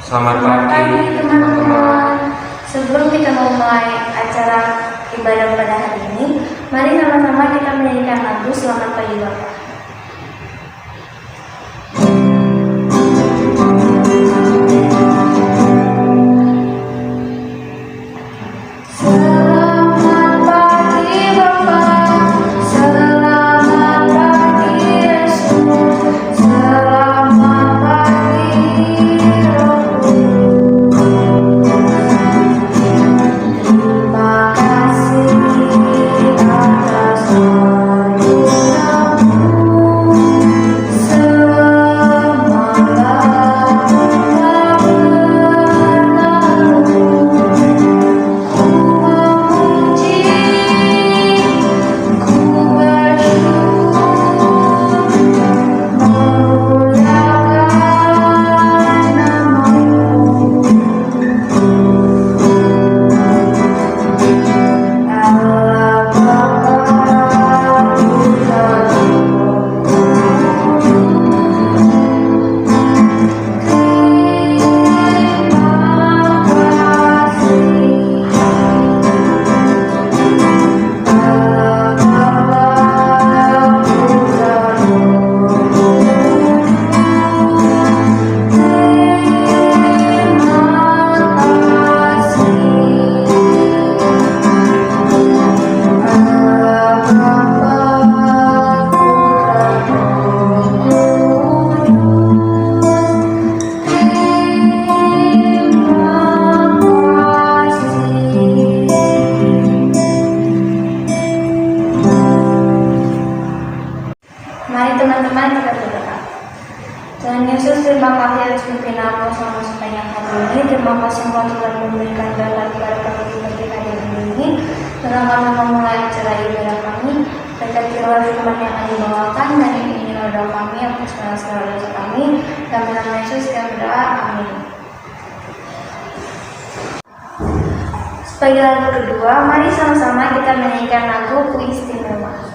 Selamat Selamat pagi pagi teman-teman. Sebelum kita memulai acara ibadah pada hari ini, mari sama-sama kita menyanyikan lagu Selamat Pagi Bapak. Mari teman-teman kita berdoa. Tuhan Yesus, terima kasih atas pimpinanmu selama sepanjang hari ini. Terima kasih Engkau telah memberikan berkat kepada kami seperti hari ini. Dalam kami memulai acara ibadah kami, berkatilah firman yang kami bawakan dan inilah doa kami atas segala dosa kami. Dalam nama Yesus kami berdoa. Amin. Sebagai lagu kedua, mari sama-sama kita menyanyikan lagu Ku Istimewa.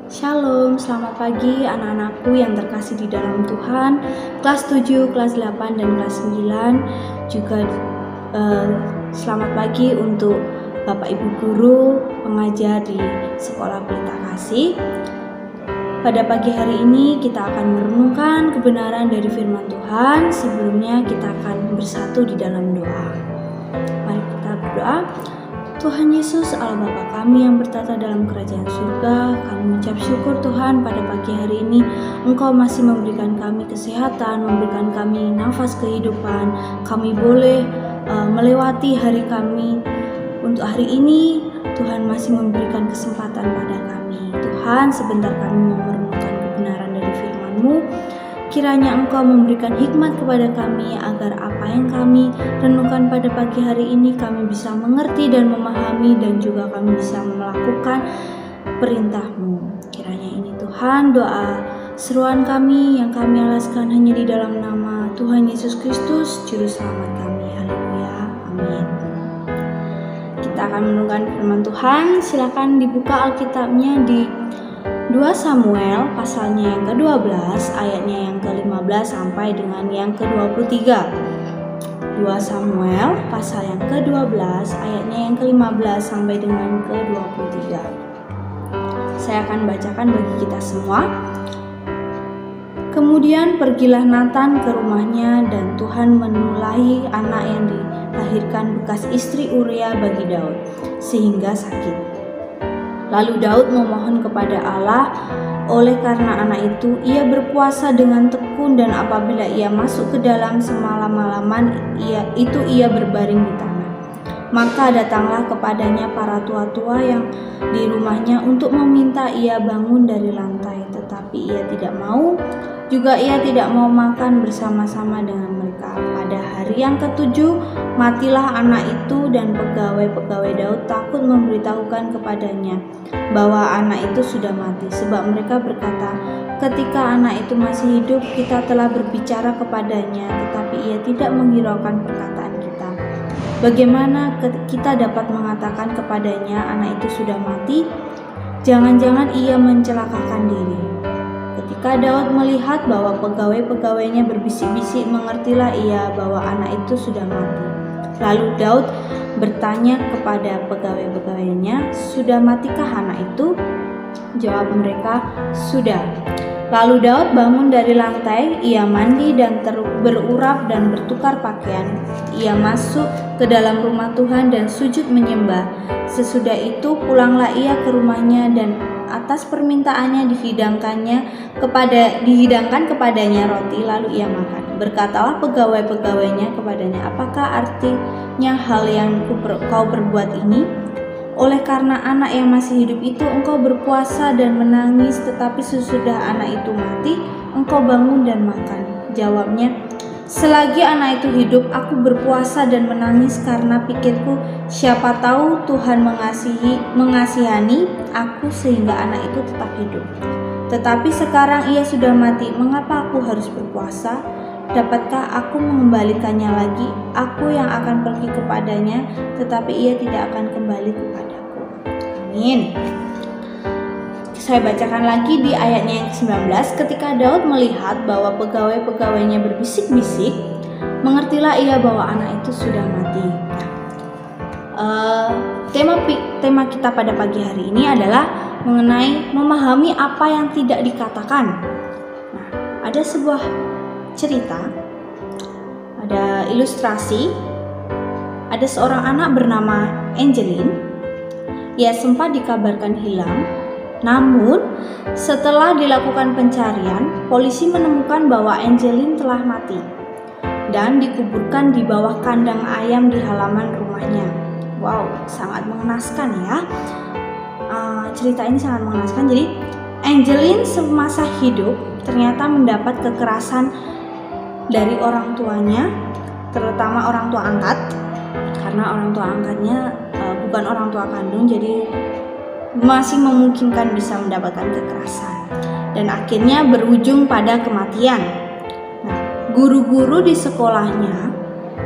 Shalom, selamat pagi anak-anakku yang terkasih di dalam Tuhan. Kelas 7, kelas 8, dan kelas 9. Juga selamat pagi untuk Bapak Ibu Guru, pengajar di Sekolah Pelita Kasih. Pada pagi hari ini kita akan merenungkan kebenaran dari firman Tuhan. Sebelumnya kita akan bersatu di dalam doa. Mari kita berdoa. Tuhan Yesus, Allah Bapa kami yang bertata dalam kerajaan surga, kami mengucap syukur Tuhan pada pagi hari ini Engkau masih memberikan kami kesehatan, memberikan kami nafas kehidupan. Kami boleh melewati hari kami. Untuk hari ini Tuhan masih memberikan kesempatan pada kami. Tuhan, sebentar kami mau merenungkan kebenaran dari firman-Mu. Kiranya Engkau memberikan hikmat kepada kami agar apa yang kami renungkan pada pagi hari ini kami bisa mengerti dan memahami, dan juga kami bisa melakukan perintah-Mu. Kiranya ini Tuhan doa seruan kami yang kami alaskan hanya di dalam nama Tuhan Yesus Kristus, Juru Selamat kami. Haleluya. Amin. Kita akan merenungkan firman Tuhan. Silakan dibuka Alkitabnya di 2 Samuel pasalnya yang ke-12 ayatnya yang ke-15 sampai dengan yang ke-23. 2 Samuel pasal yang ke-12 ayatnya yang ke-15 sampai dengan ke-23. Saya akan bacakan bagi kita semua. Kemudian pergilah Nathan ke rumahnya, dan Tuhan menulahi anak yang dilahirkan bekas istri Uria bagi Daud, sehingga sakit. Lalu Daud memohon kepada Allah. Oleh karena anak itu, ia berpuasa dengan tekun, dan apabila ia masuk ke dalam semalam-malaman, ia berbaring di tanah. Maka datanglah kepadanya para tua-tua yang di rumahnya untuk meminta ia bangun dari lantai, tetapi ia tidak mau. Juga ia tidak mau makan bersama-sama dengan mereka. Pada hari yang ke-7 matilah anak itu, dan pegawai-pegawai Daud takut memberitahukan kepadanya bahwa anak itu sudah mati, sebab mereka berkata, ketika anak itu masih hidup kita telah berbicara kepadanya, tetapi ia tidak menghiraukan perkataan kita. Bagaimana kita dapat mengatakan kepadanya anak itu sudah mati? Jangan-jangan ia mencelakakan diri. Ketika Daud melihat bahwa pegawai-pegawainya berbisik-bisik, mengertilah ia bahwa anak itu sudah mati. Lalu Daud bertanya kepada pegawai-pegawainya, sudah matikah anak itu? Jawab mereka, sudah. Lalu Daud bangun dari lantai, ia mandi dan berurap dan bertukar pakaian. Ia masuk ke dalam rumah Tuhan dan sujud menyembah. Sesudah itu pulanglah ia ke rumahnya, dan atas permintaannya dihidangkan kepadanya roti, lalu ia makan. Berkatalah pegawai-pegawainya kepadanya, apakah artinya hal yang kau perbuat ini? Oleh karena anak yang masih hidup itu engkau berpuasa dan menangis, tetapi sesudah anak itu mati, engkau bangun dan makan. Jawabnya, selagi anak itu hidup, aku berpuasa dan menangis karena pikirku, siapa tahu Tuhan mengasihani aku sehingga anak itu tetap hidup. Tetapi sekarang ia sudah mati, mengapa aku harus berpuasa? Dapatkah aku mengembalikannya lagi? Aku yang akan pergi kepadanya, tetapi ia tidak akan kembali kepadaku. Amin. Saya bacakan lagi di ayatnya yang ke-19. Ketika Daud melihat bahwa pegawai-pegawainya berbisik-bisik, mengertilah ia bahwa anak itu sudah mati. Tema kita pada pagi hari ini adalah mengenai memahami apa yang tidak dikatakan. Nah, ada sebuah cerita, ada ilustrasi. Ada seorang anak bernama Angeline. Ia sempat dikabarkan hilang. Namun, setelah dilakukan pencarian, polisi menemukan bahwa Angeline telah mati dan dikuburkan di bawah kandang ayam di halaman rumahnya. Wow, sangat mengenaskan ya. Cerita ini sangat mengenaskan. Jadi, Angeline semasa hidup ternyata mendapat kekerasan dari orang tuanya, terutama orang tua angkat, karena orang tua angkatnya bukan orang tua kandung, jadi masih memungkinkan bisa mendapatkan kekerasan, dan akhirnya berujung pada kematian. Nah, guru-guru di sekolahnya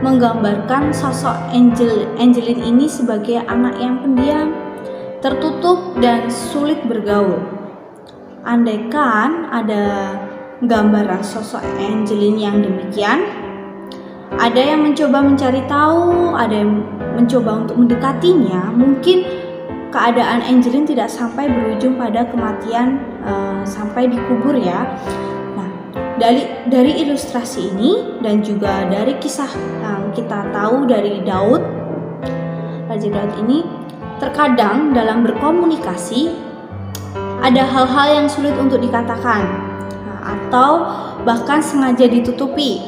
menggambarkan sosok Angeline ini sebagai anak yang pendiam, tertutup, dan sulit bergaul. Andaikan ada gambaran sosok Angeline yang demikian, ada yang mencoba mencari tahu, ada yang mencoba untuk mendekatinya, mungkin keadaan Angeline tidak sampai berujung pada kematian sampai dikubur ya. Nah, dari ilustrasi ini dan juga dari kisah yang kita tahu dari Daud, Raja Daud ini, terkadang dalam berkomunikasi ada hal-hal yang sulit untuk dikatakan, atau bahkan sengaja ditutupi.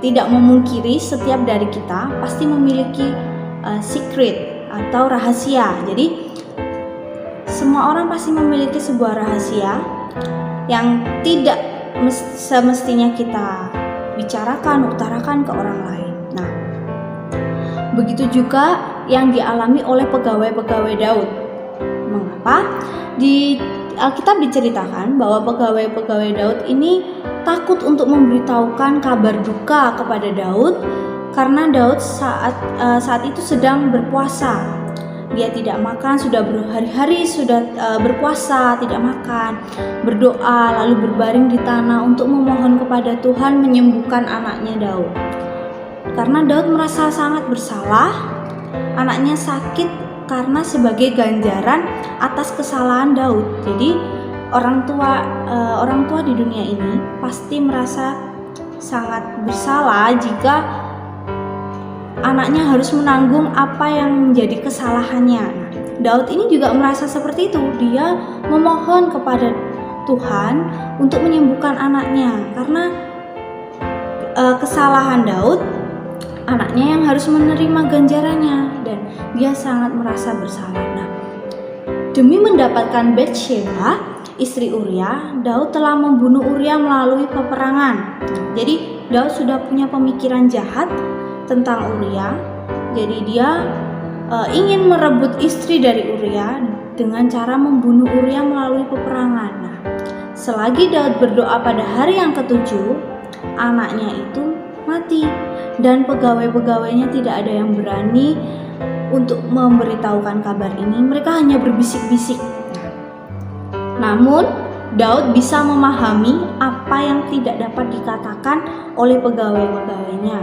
Tidak memungkiri setiap dari kita pasti memiliki secret atau rahasia. Jadi semua orang pasti memiliki sebuah rahasia yang tidak semestinya kita bicarakan, utarakan ke orang lain. Nah, begitu juga yang dialami oleh pegawai-pegawai Daud. Mengapa? Di Alkitab diceritakan bahwa pegawai-pegawai Daud ini takut untuk memberitahukan kabar duka kepada Daud karena Daud saat itu sedang berpuasa. Dia tidak makan, sudah berhari-hari berpuasa, tidak makan, berdoa, lalu berbaring di tanah untuk memohon kepada Tuhan menyembuhkan anaknya Daud. Karena Daud merasa sangat bersalah, anaknya sakit karena sebagai ganjaran atas kesalahan Daud. Jadi orang tua di dunia ini pasti merasa sangat bersalah jika anaknya harus menanggung apa yang menjadi kesalahannya. Nah, Daud ini juga merasa seperti itu. Dia memohon kepada Tuhan untuk menyembuhkan anaknya karena kesalahan Daud, anaknya yang harus menerima ganjarannya, dan dia sangat merasa bersalah. Nah, demi mendapatkan Batsheba, istri Uria, Daud telah membunuh Uria melalui peperangan. Jadi Daud sudah punya pemikiran jahat tentang Uria. Jadi dia ingin merebut istri dari Uria dengan cara membunuh Uria melalui peperangan. Nah, selagi Daud berdoa pada hari yang ketujuh, anaknya itu mati dan pegawai-pegawainya tidak ada yang berani untuk memberitahukan kabar ini. Mereka hanya berbisik-bisik. Namun Daud bisa memahami apa yang tidak dapat dikatakan oleh pegawai-pegawainya.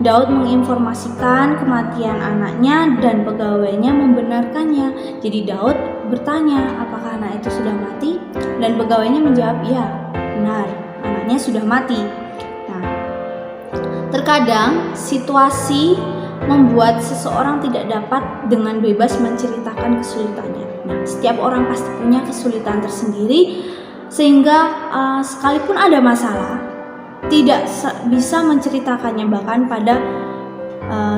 Daud menginformasikan kematian anaknya dan pegawainya membenarkannya. Jadi Daud bertanya, apakah anak itu sudah mati? Dan pegawainya menjawab, ya, benar, anaknya sudah mati. Nah, terkadang situasi membuat seseorang tidak dapat dengan bebas menceritakan kesulitannya. Nah, setiap orang pasti punya kesulitan tersendiri, sehingga sekalipun ada masalah, tidak bisa menceritakannya, bahkan pada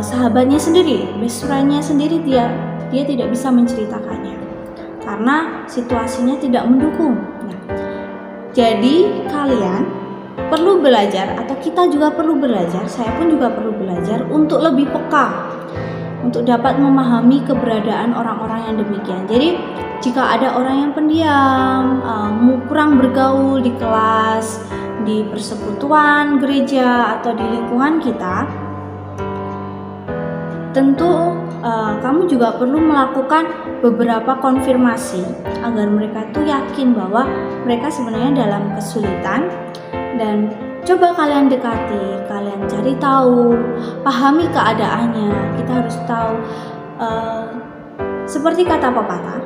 sahabatnya sendiri, best friend-nya sendiri, dia tidak bisa menceritakannya karena situasinya tidak mendukung. Nah, jadi kalian perlu belajar, atau kita juga perlu belajar, saya pun juga perlu belajar untuk lebih peka, untuk dapat memahami keberadaan orang-orang yang demikian. Jadi jika ada orang yang pendiam, kurang bergaul di kelas, di persekutuan gereja, atau di lingkungan kita, tentu kamu juga perlu melakukan beberapa konfirmasi agar mereka tuh yakin bahwa mereka sebenarnya dalam kesulitan. Dan coba kalian dekati, kalian cari tahu, pahami keadaannya. Kita harus tahu, seperti kata pepatah,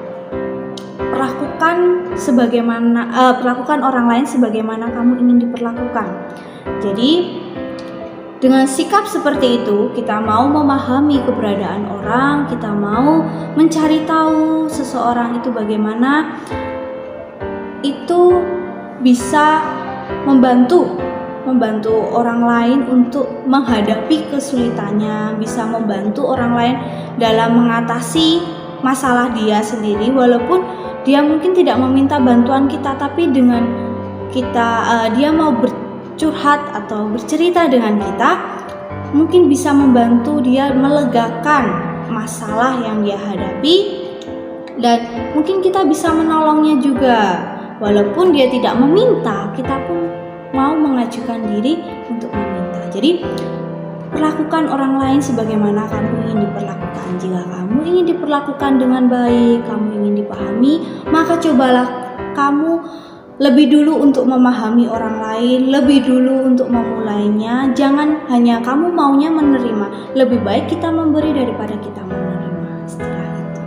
perlakukan orang lain sebagaimana kamu ingin diperlakukan. Jadi dengan sikap seperti itu, kita mau memahami keberadaan orang, kita mau mencari tahu seseorang itu bagaimana, itu bisa membantu orang lain untuk menghadapi kesulitannya, bisa membantu orang lain dalam mengatasi masalah dia sendiri, walaupun dia mungkin tidak meminta bantuan kita, tapi dengan kita dia mau bercurhat atau bercerita dengan kita, mungkin bisa membantu dia melegakan masalah yang dia hadapi, dan mungkin kita bisa menolongnya juga. Walaupun dia tidak meminta, kita pun mau mengajukan diri untuk meminta. Jadi perlakukan orang lain sebagaimana kamu ingin diperlakukan. Jika kamu ingin diperlakukan dengan baik, kamu ingin dipahami, maka cobalah kamu lebih dulu untuk memahami orang lain, lebih dulu untuk memulainya. Jangan hanya kamu maunya menerima. Lebih baik kita memberi daripada kita menerima. Setelah itu,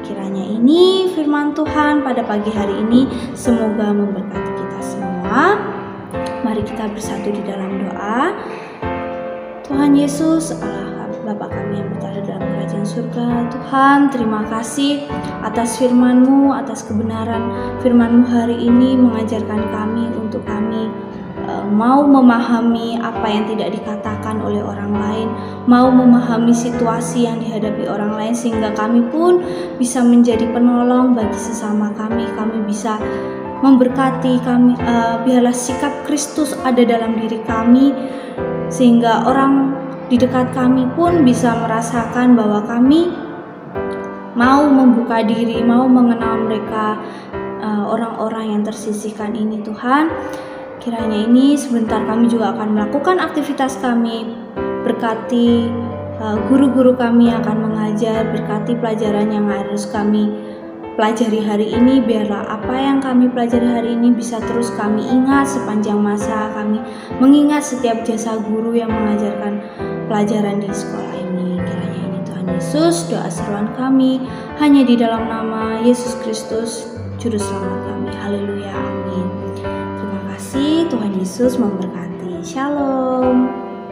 kiranya ini firman Tuhan pada pagi hari ini semoga memberkati kita semua. Mari kita bersatu di dalam doa. Tuhan Yesus, Allah Bapa kami yang berada dalam kerajaan surga, Tuhan, terima kasih atas firman-Mu, atas kebenaran firman-Mu hari ini mengajarkan kami untuk kami mau memahami apa yang tidak dikatakan dirasakan oleh orang lain, mau memahami situasi yang dihadapi orang lain, sehingga kami pun bisa menjadi penolong bagi sesama kami. Kami bisa memberkati kami, biarlah sikap Kristus ada dalam diri kami, sehingga orang di dekat kami pun bisa merasakan bahwa kami mau membuka diri, mau mengenal mereka, orang-orang yang tersisihkan ini. Tuhan, kiranya ini sebentar kami juga akan melakukan aktivitas kami. Berkati guru-guru kami yang akan mengajar, berkati pelajaran yang harus kami pelajari hari ini. Biarlah apa yang kami pelajari hari ini bisa terus kami ingat sepanjang masa kami mengingat setiap jasa guru yang mengajarkan pelajaran di sekolah ini. Kiranya ini Tuhan Yesus, doa seruan kami hanya di dalam nama Yesus Kristus, Juru Selamat kami. Haleluya, amin. Terima kasih, Tuhan Yesus memberkati. Shalom.